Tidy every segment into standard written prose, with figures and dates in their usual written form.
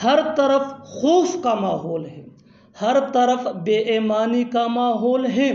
ہر طرف خوف کا ماحول ہے، ہر طرف بے ایمانی کا ماحول ہے،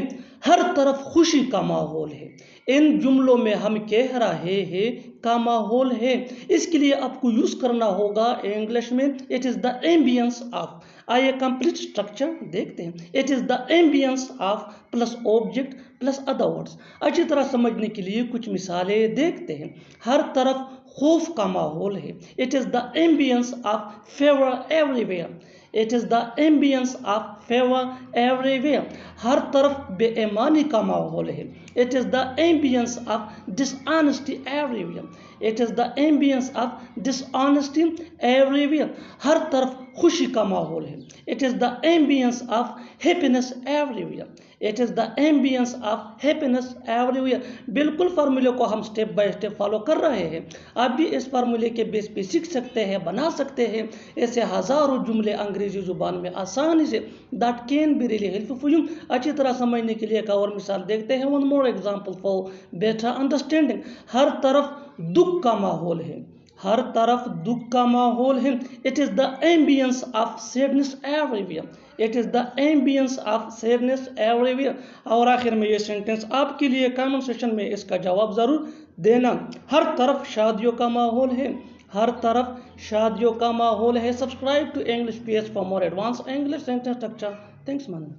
ہر طرف خوشی کا ماحول ہے۔ ان جملوں میں ہم کہہ رہے ہیں کا ماحول ہے، اس کے لیے آپ کو یوز کرنا ہوگا انگلش میں it is the ambience of. آئیے کمپلیٹ اسٹرکچر دیکھتے ہیں۔ It is the ambience of plus object plus other words. اچھی طرح سمجھنے کے لیے کچھ مثالیں دیکھتے ہیں۔ ہر طرف خوف کا ماحول ہے، it is the ambience of fear everywhere, it is the ambience of fear everywhere. ہر طرف بے ایمانی کا ماحول ہے، it is the ambience of dishonesty everywhere, it is the ambience of dishonesty everywhere. ہر طرف خوشی کا ماحول ہے، it is the ambience of happiness everywhere, it is the ambience of happiness everywhere. بالکل فارمولے کو ہم سٹیپ بائی سٹیپ فالو کر رہے ہیں۔ آپ بھی اس فارمولے کے بیس پہ سیکھ سکتے ہیں، بنا سکتے ہیں ایسے ہزاروں جملے انگریزی زبان میں آسانی سے that can be really helpful for you۔ اچھی طرح سمجھنے کے لیے ایک اور مثال دیکھتے ہیں۔ one more example for better understanding۔ ہر طرف دکھ کا ماحول ہے، ہر طرف دکھ کا ماحول ہے، it is the ambience of sadness everywhere، it is the ambience of sadness everywhere۔ اور آخر میں یہ سینٹنس آپ کے لیے کامنٹ سیکشن میں اس کا جواب ضرور دینا۔ ہر طرف شادیوں کا ماحول ہے، ہر طرف شادیوں کا ماحول ہے۔ Subscribe to English PS for more advanced English sentence structure۔ Thanks man۔